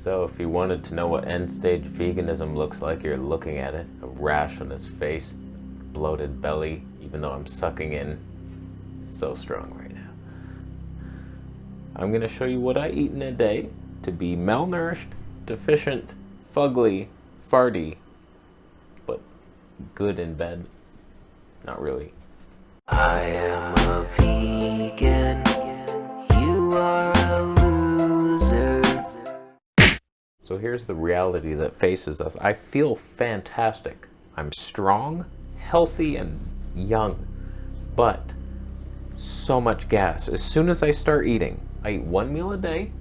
So if you wanted to know what end-stage veganism looks like, you're looking at it. A rash on his face, bloated belly, even though I'm sucking in so strong right now. I'm going to show you what I eat in a day to be malnourished, deficient, fugly, farty, but good in bed. Not really. I am a vegan, you are a loser. So here's the reality that faces us. I feel fantastic. I'm strong, healthy, and young, but so much gas. As soon as I start eating, I eat one meal a day.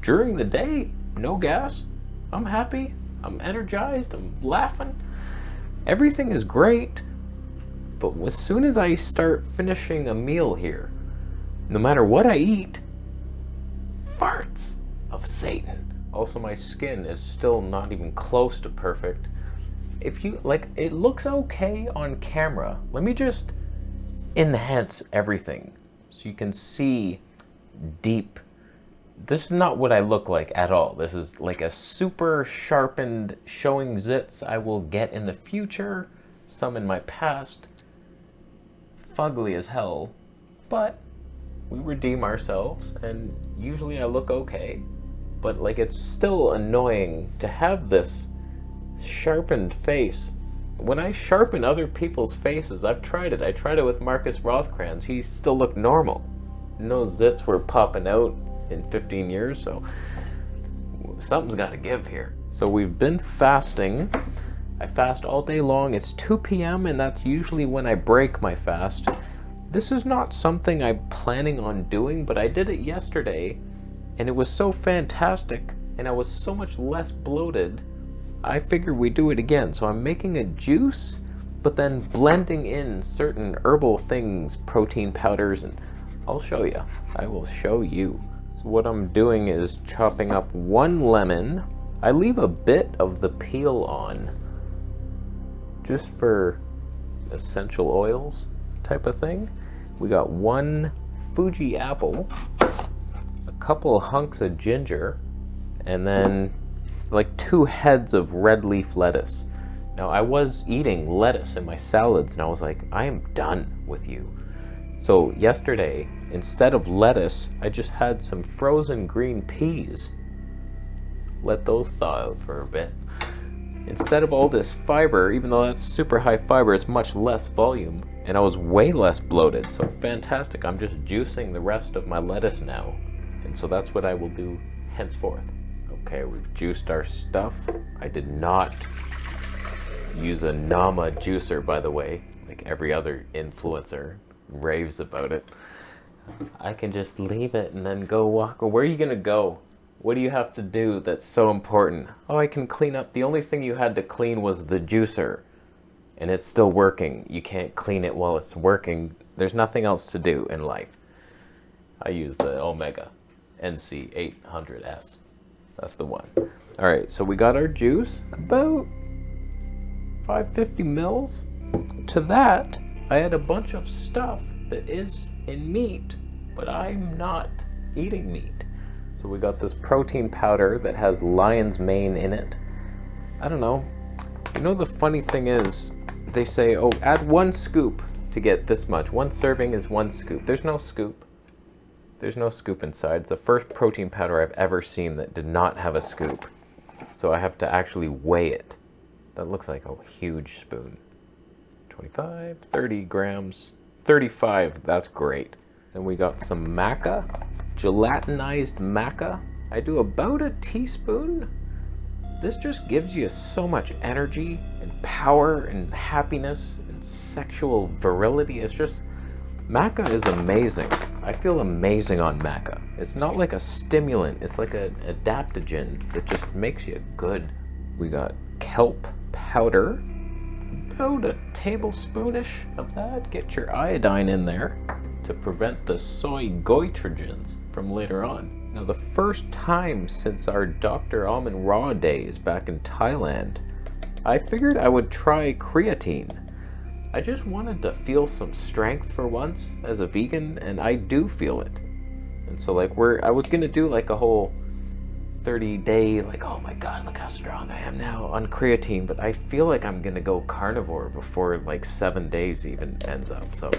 During the day, no gas. I'm happy, I'm energized, I'm laughing. Everything is great. But as soon as I start finishing a meal here, no matter what I eat, farts of Satan. Also, my skin is still not even close to perfect. If you, like, it looks okay on camera. Let me just enhance everything so you can see deep. This is not what I look like at all. This is like a super sharpened showing zits I will get in the future, some in my past. Fugly as hell, but we redeem ourselves, and usually I look okay, but like it's still annoying to have this sharpened face. When I sharpen other people's faces, I've tried it. I tried it with Marcus Rothkranz. He still looked normal. No zits were popping out in 15 years, so something's got to give here. So we've been fasting. I fast all day long. It's 2 p.m. and that's usually when I break my fast. This is not something I'm planning on doing, but I did it yesterday and it was so fantastic and I was so much less bloated. I figured we'd do it again. So I'm making a juice, but then blending in certain herbal things, protein powders, and I'll show you. I will show you. So what I'm doing is chopping up 1 lemon. I leave a bit of the peel on, just for essential oils type of thing. We got 1 Fuji apple, a couple of hunks of ginger, and then like 2 heads of red leaf lettuce. Now I was eating lettuce in my salads and I was like, I am done with you. So yesterday, instead of lettuce, I just had some frozen green peas. Let those thaw out for a bit. Instead of all this fiber, even though that's super high fiber, it's much less volume, and I was way less bloated, so fantastic. I'm just juicing the rest of my lettuce now, and so that's what I will do henceforth. Okay, we've juiced our stuff. I did not use a Nama juicer, by the way, like every other influencer raves about it. I can just leave it and then go walk. Where are you gonna go? What do you have to do that's so important? Oh, I can clean up. The only thing you had to clean was the juicer, and it's still working. You can't clean it while it's working. There's nothing else to do in life. I use the Omega NC800S. That's the one. All right, so we got our juice, about 550 mils. To that, I had a bunch of stuff that is in meat, but I'm not eating meat. So we got this protein powder that has lion's mane in it. I don't know. You know, the funny thing is, they say, oh, add 1 scoop to get this much. 1 serving is 1 scoop. There's no scoop. There's no scoop inside. It's the first protein powder I've ever seen that did not have a scoop. So I have to actually weigh it. That looks like a huge spoon. 25, 30 grams, 35, that's great. Then we got some maca, gelatinized maca. I do about a teaspoon. This just gives you so much energy and power and happiness and sexual virility. It's just, maca is amazing. I feel amazing on maca. It's not like a stimulant, it's like an adaptogen that just makes you good. We got kelp powder, about a tablespoonish of that. Get your iodine in there to prevent the soy goitrogens from later on. Now, the first time since our Dr. Almond Raw days back in Thailand, I figured I would try creatine. I just wanted to feel some strength for once as a vegan, and I do feel it. And so like I was gonna do like a whole 30-day, like, oh my God, look how strong I am now on creatine, but I feel like I'm gonna go carnivore before like 7 days even ends up. So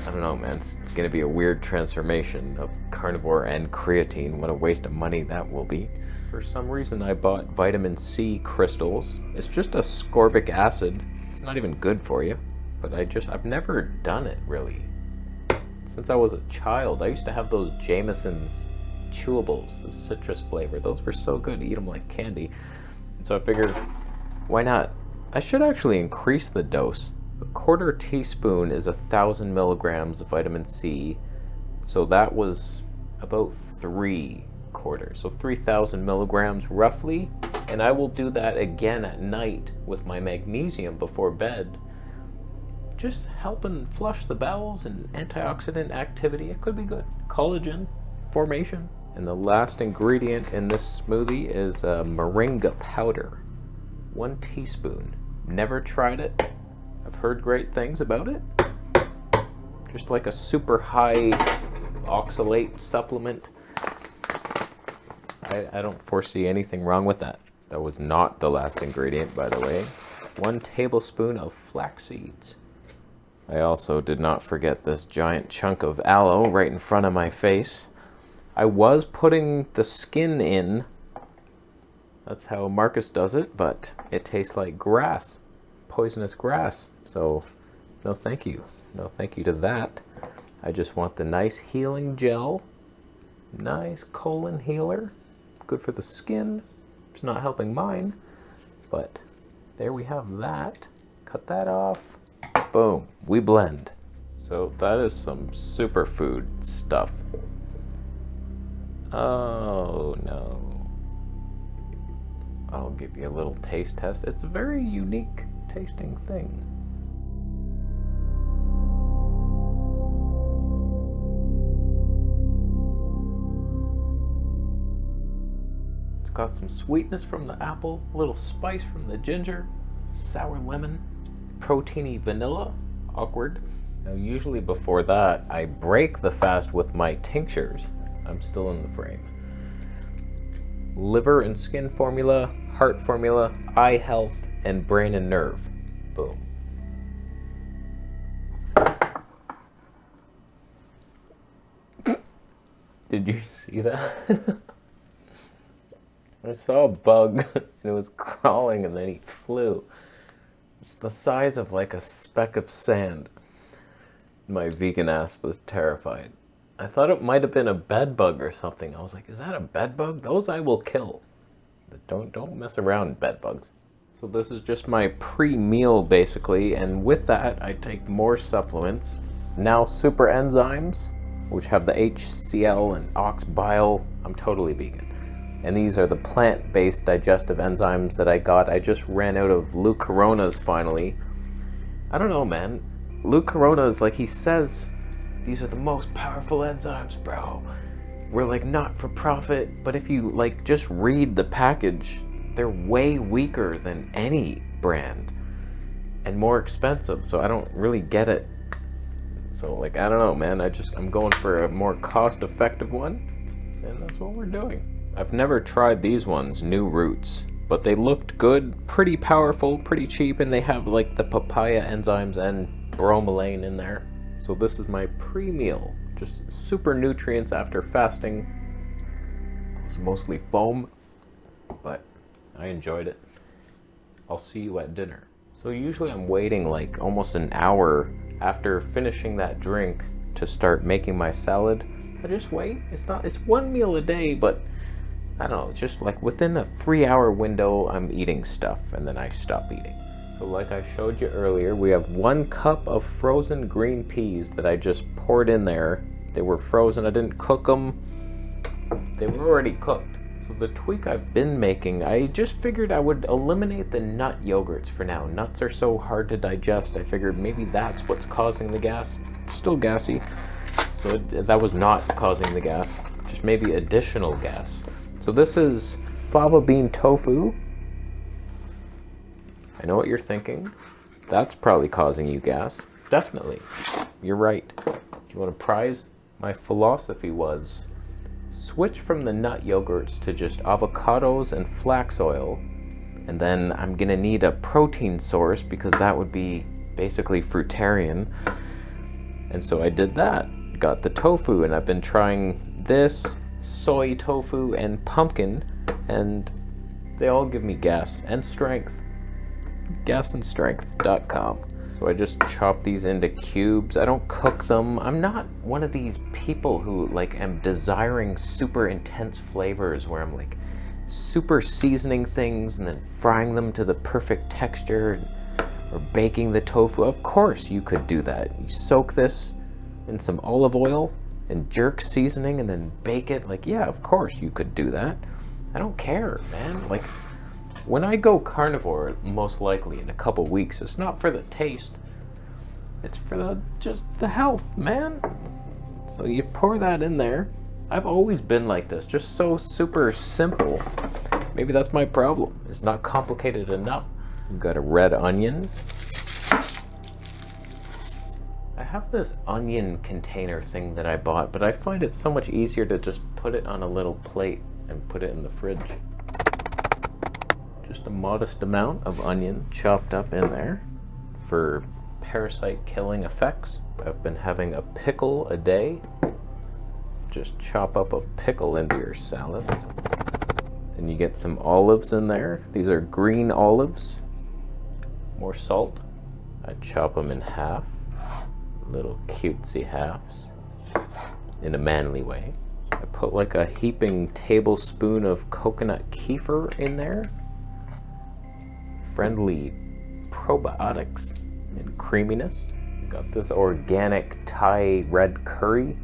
I don't know, man, it's gonna be a weird transformation of carnivore and creatine. What a waste of money that will be. For some reason I bought vitamin C crystals. It's just ascorbic acid. It's not even good for you, but I've never done it really. Since I was a child, I used to have those Jameson's chewables, the citrus flavor. Those were so good, eat them like candy. And so I figured, why not? I should actually increase the dose. A quarter teaspoon is 1,000 milligrams of vitamin C. So that was about 3 quarters. So 3,000 milligrams roughly. And I will do that again at night with my magnesium before bed. Just helping flush the bowels and antioxidant activity. It could be good. Collagen formation. And the last ingredient in this smoothie is moringa powder. 1 teaspoon. Never tried it. I've heard great things about it. Just like a super high oxalate supplement. I don't foresee anything wrong with that. That was not the last ingredient, by the way. 1 tablespoon of flax seeds. I also did not forget this giant chunk of aloe right in front of my face. I was putting the skin in. That's how Marcus does it, but it tastes like grass, poisonous grass. So no thank you. No thank you to that. I just want the nice healing gel. Nice colon healer. Good for the skin. It's not helping mine, but there we have that. Cut that off. Boom. We blend. So that is some superfood stuff. Oh no. I'll give you a little taste test. It's a very unique tasting thing. It's got some sweetness from the apple, a little spice from the ginger, sour lemon, proteiny vanilla, awkward. Now usually before that, I break the fast with my tinctures. I'm still in the frame. Liver and skin formula, heart formula, eye health, and brain and nerve. Boom. Did you see that? I saw a bug and it was crawling and then he flew. It's the size of like a speck of sand. My vegan ass was terrified. I thought it might have been a bed bug or something. I was like, is that a bed bug? Those I will kill. But don't mess around, bed bugs. So this is just my pre-meal basically, and with that I take more supplements. Now super enzymes, which have the HCl and ox bile. I'm totally vegan. And these are the plant-based digestive enzymes that I got. I just ran out of Lou Corona's finally. I don't know, man. Lou Corona's, like he says, these are the most powerful enzymes, bro. We're like not for profit, but if you like just read the package, they're way weaker than any brand and more expensive. So I don't really get it. So like, I don't know, man. I'm going for a more cost-effective one, and that's what we're doing. I've never tried these ones, New Roots, but they looked good, pretty powerful, pretty cheap, and they have like the papaya enzymes and bromelain in there. So this is my pre-meal, just super nutrients after fasting. It was mostly foam, but I enjoyed it. I'll see you at dinner. So usually I'm waiting like almost an hour after finishing that drink to start making my salad. I just wait. It's one meal a day, but I don't know, just like within a 3-hour window, I'm eating stuff and then I stop eating. So like I showed you earlier, we have 1 cup of frozen green peas that I just poured in there. They were frozen, I didn't cook them. They were already cooked. So the tweak I've been making, I just figured I would eliminate the nut yogurts for now. Nuts are so hard to digest. I figured maybe that's what's causing the gas. Still gassy. So that was not causing the gas, just maybe additional gas. So this is fava bean tofu. I know what you're thinking. That's probably causing you gas. Definitely. You're right. Do you want a prize? My philosophy was switch from the nut yogurts to just avocados and flax oil. And then I'm gonna need a protein source because that would be basically fruitarian. And so I did that. Got the tofu, and I've been trying this, soy tofu, and pumpkin, and they all give me gas and strength. Gasandstrength.com. So I just chop these into cubes. I don't cook them. I'm not one of these people who like am desiring super intense flavors where I'm like super seasoning things and then frying them to the perfect texture or baking the tofu. Of course you could do that. You soak this in some olive oil and jerk seasoning and then bake it. Like, yeah, of course you could do that. I don't care, man. Like, when I go carnivore, most likely in a couple weeks, it's not for the taste. It's for just the health, man. So you pour that in there. I've always been like this, just so super simple. Maybe that's my problem. It's not complicated enough. We've got a red onion. I have this onion container thing that I bought, but I find it so much easier to just put it on a little plate and put it in the fridge. Just a modest amount of onion chopped up in there for parasite killing effects. I've been having a pickle a day. Just chop up a pickle into your salad. Then you get some olives in there. These are green olives. More salt. I chop them in half. Little cutesy halves. In a manly way. I put like a heaping tablespoon of coconut kefir in there. Friendly probiotics and creaminess. Got this organic Thai red curry.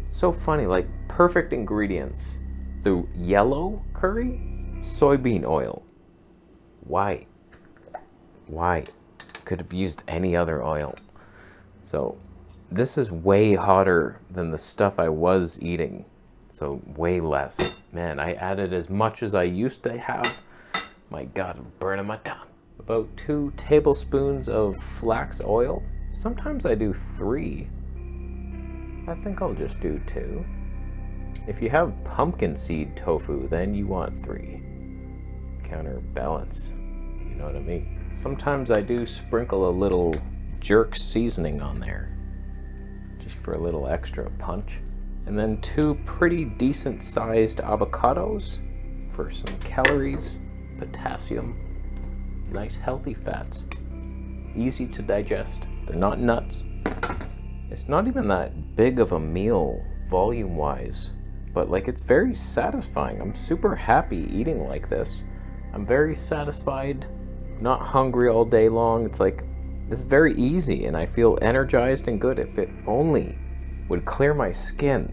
So funny, like perfect ingredients. The yellow curry, soybean oil. Why? Could have used any other oil. So this is way hotter than the stuff I was eating. So way less. Man, I added as much as I used to have. My God, I'm burning my tongue. About 2 tablespoons of flax oil. Sometimes I do 3. I think I'll just do 2. If you have pumpkin seed tofu, then you want 3. Counterbalance, you know what I mean? Sometimes I do sprinkle a little jerk seasoning on there, just for a little extra punch. And then 2 pretty decent sized avocados for some calories, potassium, nice healthy fats, easy to digest. They're not nuts. It's not even that big of a meal volume wise, but like it's very satisfying. I'm super happy eating like this. I'm very satisfied, not hungry all day long. It's like, it's very easy and I feel energized and good. If it only would clear my skin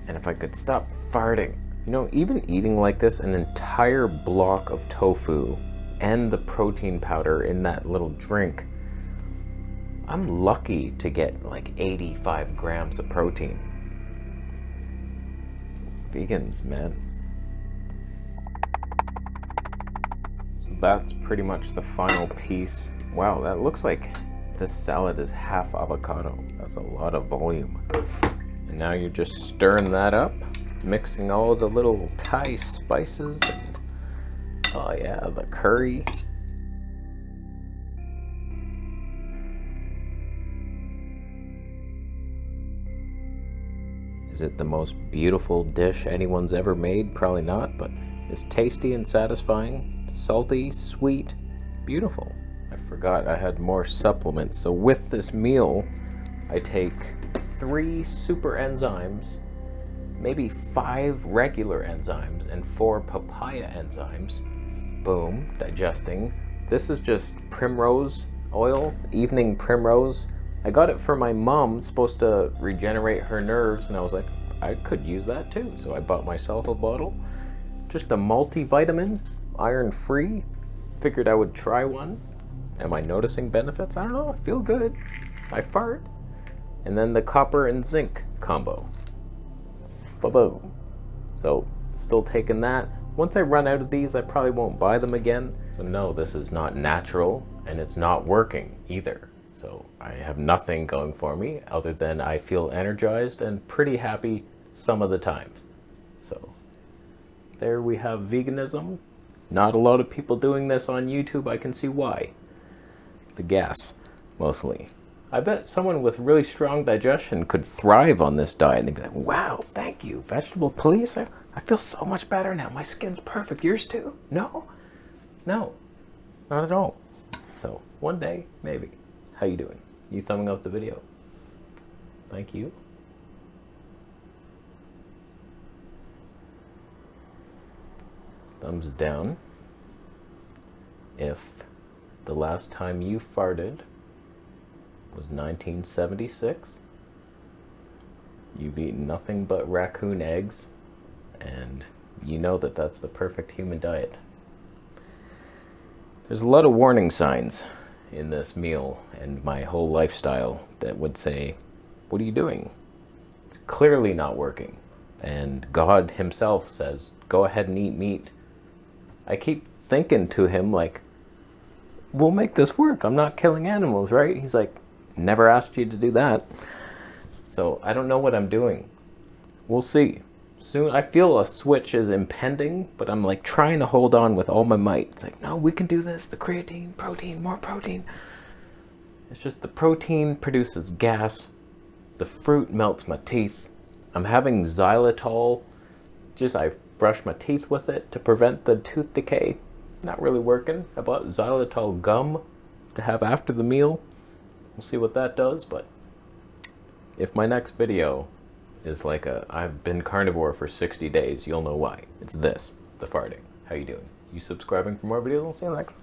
and if I could stop farting. You know, even eating like this, an entire block of tofu and the protein powder in that little drink, I'm lucky to get like 85 grams of protein. Vegans, man. So that's pretty much the final piece. Wow, that looks like this salad is half avocado. That's a lot of volume. And now you're just stirring that up, mixing all the little Thai spices and, oh yeah, the curry. Is it the most beautiful dish anyone's ever made? Probably not, but it's tasty and satisfying, salty, sweet, beautiful. I forgot I had more supplements. So with this meal, I take 3 super enzymes, maybe 5 regular enzymes, and 4 papaya enzymes. Boom, digesting. This is just primrose oil, evening primrose. I got it for my mom, supposed to regenerate her nerves, and I was like, I could use that too. So I bought myself a bottle. Just a multivitamin, iron-free. Figured I would try one. Am I noticing benefits? I don't know, I feel good. I fart. And then the copper and zinc combo. Ba-boom. So, still taking that. Once I run out of these, I probably won't buy them again. So no, this is not natural, and it's not working either. So I have nothing going for me other than I feel energized and pretty happy some of the times. So there we have veganism. Not a lot of people doing this on YouTube. I can see why. The gas, mostly. I bet someone with really strong digestion could thrive on this diet and they'd be like, wow, thank you, vegetable police. I feel so much better now. My skin's perfect. Yours too? No, not at all. So one day, maybe. How you doing? You thumbing up the video? Thank you. Thumbs down if the last time you farted was 1976. You've eaten nothing but raccoon eggs, and you know that that's the perfect human diet. There's a lot of warning signs in this meal and my whole lifestyle that would say, what are you doing? It's clearly not working. And God himself says, go ahead and eat meat. I keep thinking to him like, we'll make this work. I'm not killing animals, right? He's like, never asked you to do that. So I don't know what I'm doing. We'll see. Soon, I feel a switch is impending, but I'm like trying to hold on with all my might. It's like, no, we can do this. The creatine, protein, more protein. It's just the protein produces gas. The fruit melts my teeth. I'm having xylitol. I brush my teeth with it to prevent the tooth decay. Not really working. I bought xylitol gum to have after the meal. We'll see what that does, but if my next video is like I've been carnivore for 60 days, you'll know why. It's this, the farting. How you doing? You subscribing for more videos? I'll see you next.